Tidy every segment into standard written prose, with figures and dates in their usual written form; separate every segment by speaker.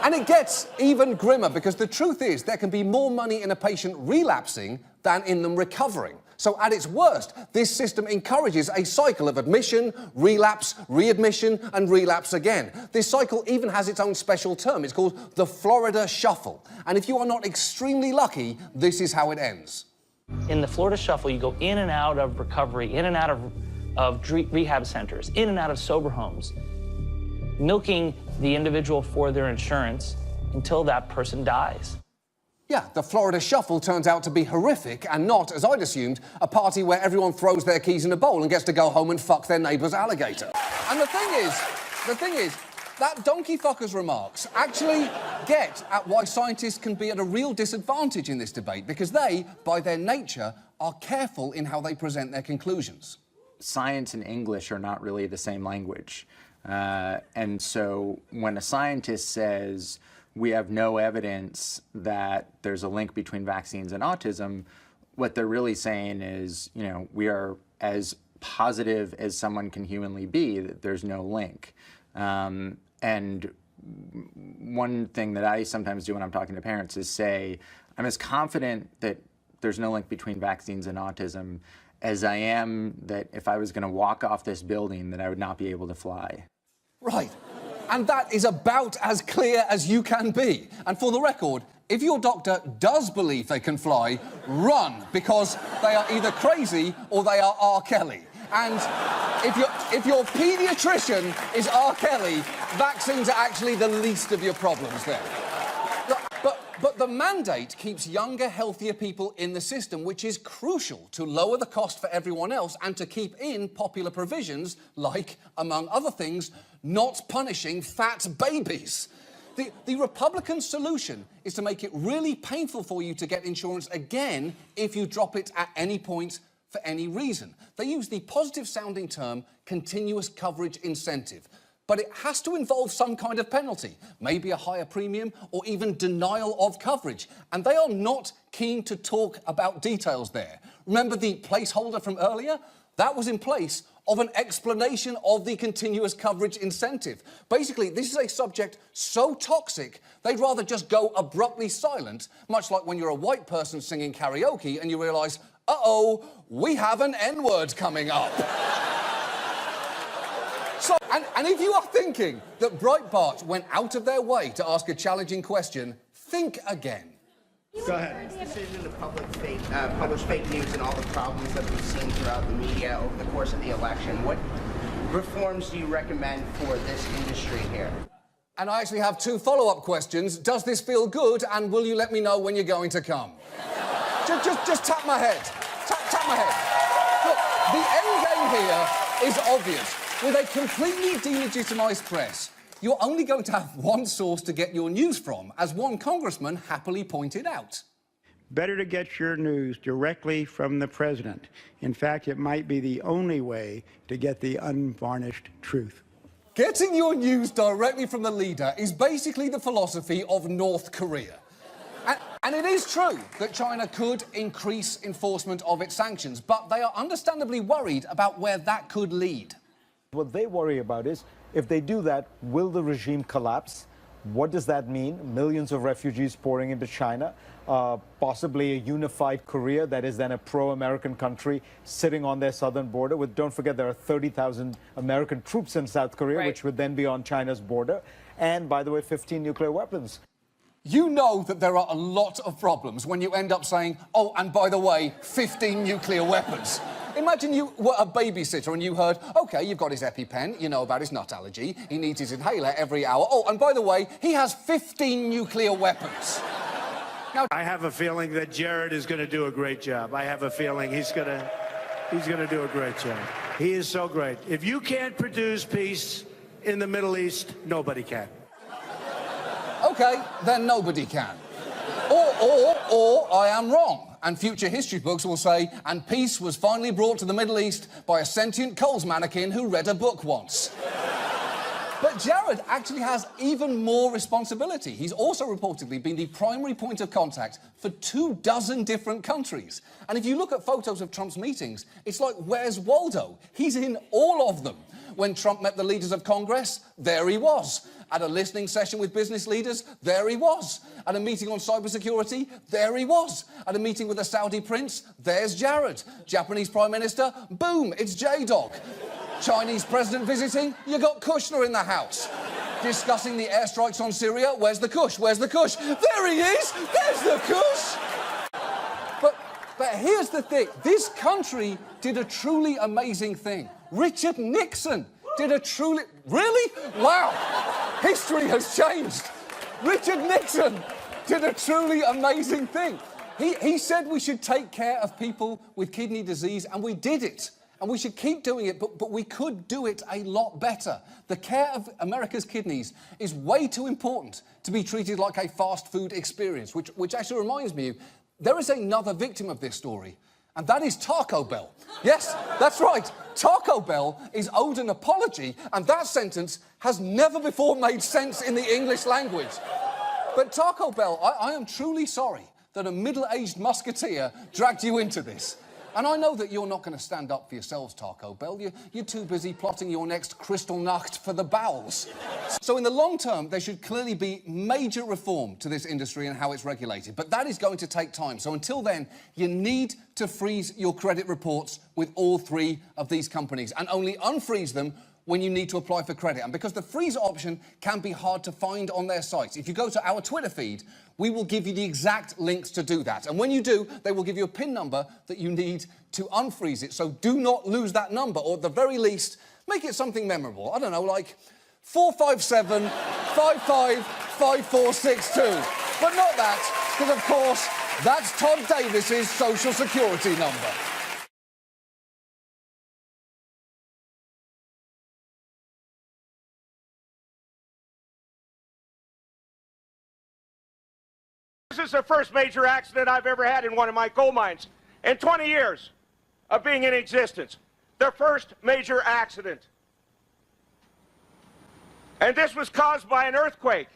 Speaker 1: And it gets even grimmer because the truth is there can be more money in a patient relapsing than in them recovering. So at its worst, this system encourages a cycle of admission, relapse, readmission, and relapse again. This cycle even has its own special term. It's called the Florida Shuffle. And if you are not extremely lucky, this is how it ends.
Speaker 2: In the Florida Shuffle, you go in and out of recovery, in and out of rehab centers, in and out of sober homes, milking the individual for their insurance until that person dies.
Speaker 1: Yeah, the Florida Shuffle turns out to be horrific and not, as I'd assumed, a party where everyone throws their keys in a bowl and gets to go home and fuck their neighbour's alligator. And the thing is, that donkey fucker's remarks actually get at why scientists can be at a real disadvantage in this debate, because they, by their nature, are careful in how they present their conclusions.
Speaker 3: Science and English are not really the same language. And so when a scientist says, we have no evidence that there's a link between vaccines and autism, what they're really saying is, you know, we are as positive as someone can humanly be that there's no link. And one thing that I sometimes do when I'm talking to parents is say, I'm as confident that there's no link between vaccines and autism as I am that if I was going to walk off this building that I would not be able to fly.
Speaker 1: Right. And that is about as clear as you can be. And for the record, if your doctor does believe they can fly, run, because they are either crazy or they are R. Kelly. And if your paediatrician is R. Kelly, vaccines are actually the least of your problems there. But the mandate keeps younger, healthier people in the system, which is crucial to lower the cost for everyone else and to keep in popular provisions like, among other things, not punishing fat babies. The Republican solution is to make it really painful for you to get insurance again if you drop it at any point for any reason. They use the positive-sounding term continuous coverage incentive. But it has to involve some kind of penalty, maybe a higher premium or even denial of coverage. And they are not keen to talk about details there. Remember the placeholder from earlier? That was in place of an explanation of the continuous coverage incentive. Basically, this is a subject so toxic, they'd rather just go abruptly silent, much like when you're a white person singing karaoke and you realise, uh-oh, we have an N-word coming up. So, and if you are thinking that Breitbart went out of their way to ask a challenging question, think again.
Speaker 4: Go ahead.
Speaker 5: This decision to publish fake news and all the problems that we've seen throughout the media over the course of the election, what reforms do you recommend for this industry here?
Speaker 1: And I actually have two follow-up questions. Does this feel good? And will you let me know when you're going to come? just tap my head. Tap my head. Look, the end game here is obvious. With a completely delegitimized press, you're only going to have one source to get your news from, as one congressman happily pointed out.
Speaker 4: Better to get your news directly from the president. In fact, it might be the only way to get the unvarnished truth.
Speaker 1: Getting your news directly from the leader is basically the philosophy of North Korea. And it is true that China could increase enforcement of its sanctions, but they are understandably worried about where that could lead.
Speaker 6: What they worry about is, if they do that, will the regime collapse? What does that mean? Millions of refugees pouring into China, possibly a unified Korea that is then a pro-American country sitting on their southern border. Don't forget, there are 30,000 American troops in South Korea,
Speaker 7: right,
Speaker 6: which would then be on China's border. And, by the way, 15 nuclear weapons.
Speaker 1: You know that there are a lot of problems when you end up saying, oh, and by the way, 15 nuclear weapons. Imagine you were a babysitter and you heard, OK, you've got his EpiPen, you know about his nut allergy, he needs his inhaler every hour. Oh, and by the way, he has 15 nuclear weapons. Now,
Speaker 8: I have a feeling that Jared is going to do a great job. I have a feeling he's going to do a great job. He is so great. If you can't produce peace in the Middle East, nobody can.
Speaker 1: OK, then nobody can. Or I am wrong. And future history books will say, and peace was finally brought to the Middle East by a sentient Coles mannequin who read a book once. But Jared actually has even more responsibility. He's also reportedly been the primary point of contact for 24 different countries. And if you look at photos of Trump's meetings, it's like, where's Waldo? He's in all of them. When Trump met the leaders of Congress, there he was. At a listening session with business leaders, there he was. At a meeting on cybersecurity, there he was. At a meeting with a Saudi prince, there's Jared. Japanese Prime Minister, boom, it's J-Dog. Chinese president visiting, you got Kushner in the house. Discussing the airstrikes on Syria, where's the Kush? Where's the Kush? There he is! There's the Kush! But here's the thing. This country did a truly amazing thing. Richard Nixon did a truly... Really? Wow. History has changed. Richard Nixon did a truly amazing thing. He said we should take care of people with kidney disease, and we did it. And we should keep doing it, but we could do it a lot better. The care of America's kidneys is way too important to be treated like a fast food experience, which actually reminds me, there is another victim of this story, and that is Taco Bell. Yes, that's right. Taco Bell is owed an apology, and that sentence has never before made sense in the English language. But Taco Bell, I am truly sorry that a middle-aged musketeer dragged you into this. And I know that you're not going to stand up for yourselves, Taco Bell. You're too busy plotting your next Kristallnacht for the bowels. So in the long term, there should clearly be major reform to this industry and how it's regulated. But that is going to take time. So until then, you need to freeze your credit reports with all three of these companies and only unfreeze them when you need to apply for credit. And because the freeze option can be hard to find on their sites, if you go to our Twitter feed, we will give you the exact links to do that. And when you do, they will give you a PIN number that you need to unfreeze it. So do not lose that number, or at the very least, make it something memorable. I don't know, like 457-55-5462. But not that, because of course, that's Todd Davis's Social Security number.
Speaker 7: This is the first major accident I've ever had in one of my coal mines in 20 years of being in existence. The first major accident. And this was caused by an earthquake.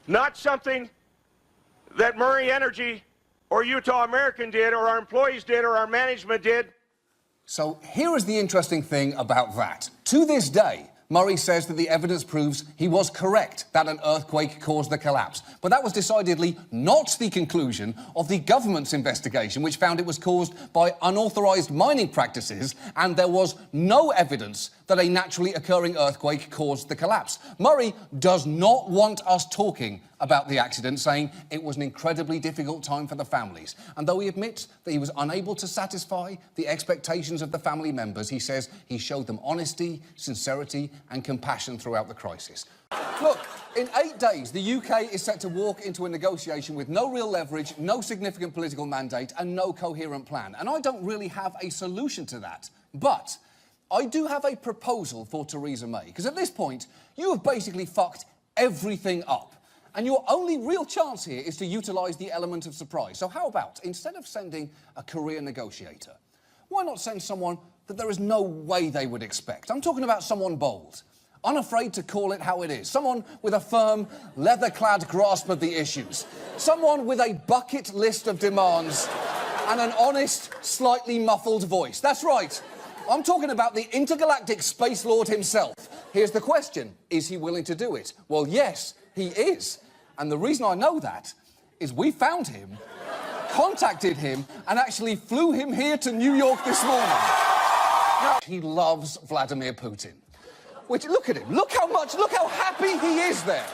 Speaker 7: Not something that Murray Energy or Utah American did, or our employees did, or our management did.
Speaker 1: So here is the interesting thing about that. To this day, Murray says that the evidence proves he was correct that an earthquake caused the collapse. But that was decidedly not the conclusion of the government's investigation, which found it was caused by unauthorized mining practices, and there was no evidence that a naturally occurring earthquake caused the collapse. Murray does not want us talking about the accident, saying it was an incredibly difficult time for the families. And though he admits that he was unable to satisfy the expectations of the family members, he says he showed them honesty, sincerity, and compassion throughout the crisis. Look, in 8 days, the UK is set to walk into a negotiation with no real leverage, no significant political mandate, and no coherent plan. And I don't really have a solution to that. But I do have a proposal for Theresa May, because at this point, you have basically fucked everything up. And your only real chance here is to utilise the element of surprise. So how about, instead of sending a career negotiator, why not send someone that there is no way they would expect? I'm talking about someone bold, unafraid to call it how it is, someone with a firm, leather-clad grasp of the issues, someone with a bucket list of demands and an honest, slightly muffled voice. That's right. I'm talking about the intergalactic space lord himself. Here's the question. Is he willing to do it? Well, yes, he is. And the reason I know that is we found him, contacted him, and actually flew him here to New York this morning. Now, he loves Vladimir Putin. Which, look at him. Look how happy he is there.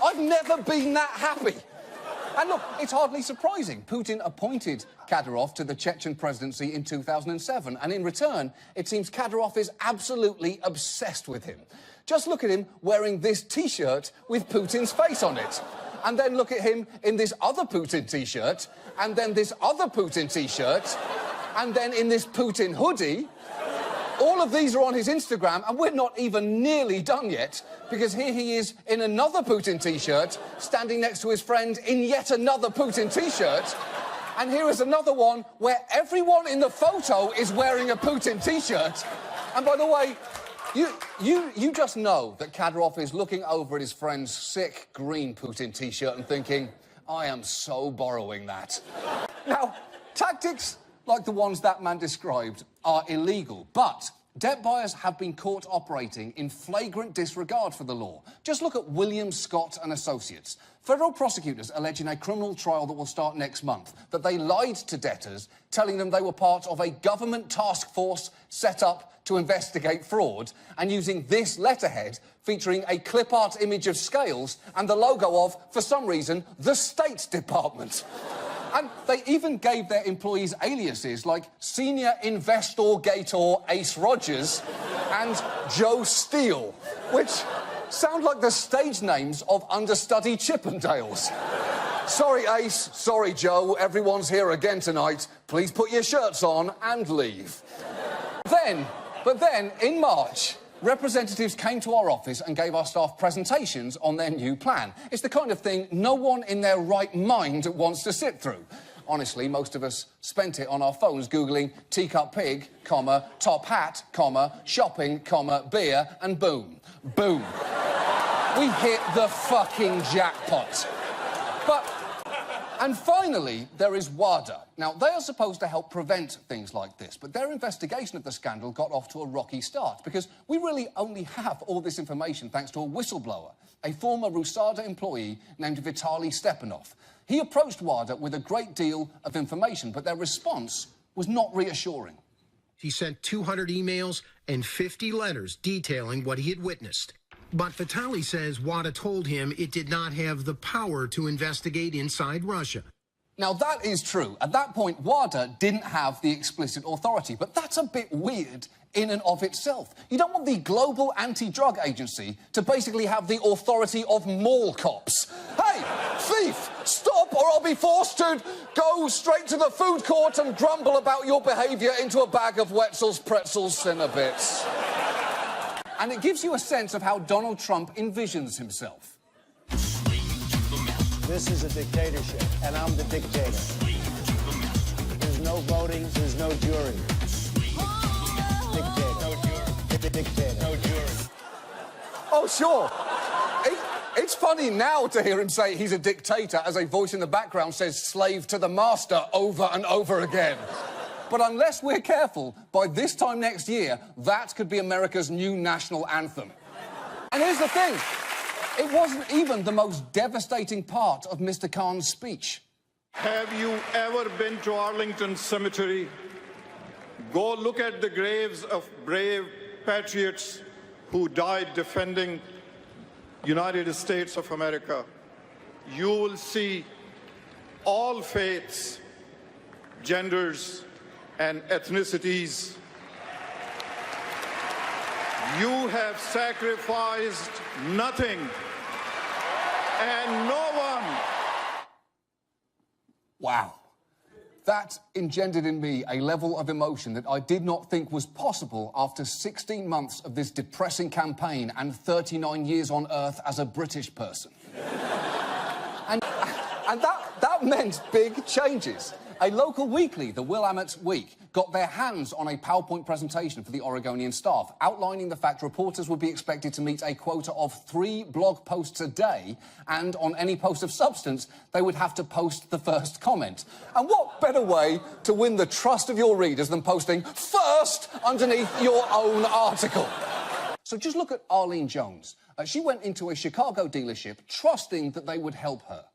Speaker 1: I've never been that happy. And look, it's hardly surprising. Putin appointed Kadyrov to the Chechen presidency in 2007, and in return, it seems Kadyrov is absolutely obsessed with him. Just look at him wearing this T-shirt with Putin's face on it. And then look at him in this other Putin T-shirt, and then this other Putin T-shirt, and then in this Putin hoodie. All of these are on his Instagram, and we're not even nearly done yet, because here he is in another Putin T-shirt, standing next to his friend in yet another Putin T-shirt. And here is another one where everyone in the photo is wearing a Putin T-shirt. And by the way, you just know that Kadyrov is looking over at his friend's sick green Putin T-shirt and thinking, I am so borrowing that. Now, tactics like the ones that man described are illegal, but Debt buyers have been caught operating in flagrant disregard for the law. Just look at William Scott and Associates. Federal prosecutors allege in a criminal trial that will start next month that they lied to debtors, telling them they were part of a government task force set up to investigate fraud, and using this letterhead featuring a clip art image of Scales and the logo of, for some reason, the State Department. And they even gave their employees aliases like Senior Investigator Ace Rogers and Joe Steele, which sound like the stage names of understudy Chippendales. Sorry, Ace. Sorry, Joe. Everyone's here again tonight. Please put your shirts on and leave. But then, in March, representatives came to our office and gave our staff presentations on their new plan. It's the kind of thing no one in their right mind wants to sit through. Honestly, most of us spent it on our phones Googling teacup pig, comma, top hat, comma, shopping, comma, beer, and boom. Boom. We hit the fucking jackpot. And finally, there is WADA. Now, they are supposed to help prevent things like this, but their investigation of the scandal got off to a rocky start because we really only have all this information thanks to a whistleblower, a former Rusada employee named Vitaly Stepanov. He approached WADA with a great deal of information, but their response was not reassuring.
Speaker 9: He sent 200 emails and 50 letters detailing what he had witnessed. But Vitaly says WADA told him it did not have the power to investigate inside Russia.
Speaker 1: Now, that is true. At that point, WADA didn't have the explicit authority, but that's a bit weird in and of itself. You don't want the Global Anti-Drug Agency to basically have the authority of mall cops. Hey, thief, stop or I'll be forced to go straight to the food court and grumble about your behaviour into a bag of Wetzel's Pretzels Cinnabits. And it gives you a sense of how Donald Trump envisions himself.
Speaker 10: This is a dictatorship, and I'm the dictator. There's no voting, there's no jury. Dictator. No jury. Dictator. No jury.
Speaker 1: Oh, sure. It's funny now to hear him say he's a dictator as a voice in the background says slave to the master over and over again. But unless we're careful, by this time next year, that could be America's new national anthem. And here's the thing. It wasn't even the most devastating part of Mr. Khan's speech.
Speaker 11: Have you ever been to Arlington Cemetery? Go look at the graves of brave patriots who died defending United States of America. You will see all faiths, genders, and ethnicities. You have sacrificed nothing and no one.
Speaker 1: Wow. That engendered in me a level of emotion that I did not think was possible after 16 months of this depressing campaign and 39 years on Earth as a British person. and that meant big changes. A local weekly, the Willamette Week, got their hands on a PowerPoint presentation for the Oregonian staff, outlining the fact reporters would be expected to meet a quota of 3 blog posts a day, and on any post of substance, they would have to post the first comment. And what better way to win the trust of your readers than posting first underneath your own article? So just look at Arlene Jones. She went into a Chicago dealership trusting that they would help her.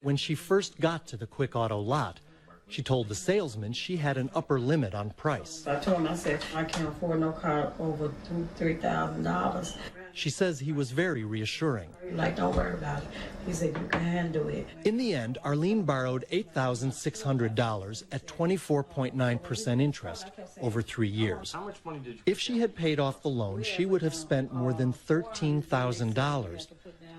Speaker 12: When she first got to the Quick Auto lot, she told the salesman she had an upper limit on price.
Speaker 13: I told him, I said, I can't afford no car over $3,000.
Speaker 12: She says he was very reassuring.
Speaker 13: Like, don't worry about it. He said, you can handle it.
Speaker 12: In the end, Arlene borrowed $8,600 at 24.9% interest over 3 years.
Speaker 2: How much money did you...
Speaker 12: If she had paid off the loan, she would have spent more than $13,000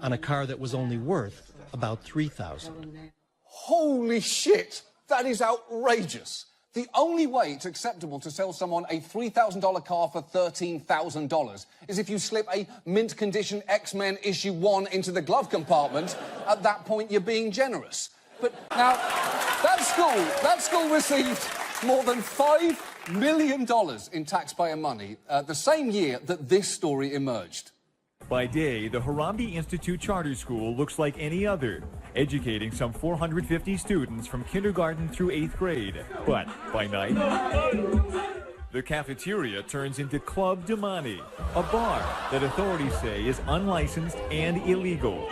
Speaker 12: on a car that was only worth about $3,000.
Speaker 1: Holy shit! That is outrageous. The only way it's acceptable to sell someone a $3,000 car for $13,000 is if you slip a mint condition X-Men issue 1 into the glove compartment. At that point, you're being generous. But now, that school received more than $5 million in taxpayer money the same year that this story emerged.
Speaker 14: By day, the Harambee Institute Charter School looks like any other, educating some 450 students from kindergarten through 8th grade. But by night, The cafeteria turns into Club Damani, a bar that authorities say is unlicensed and illegal.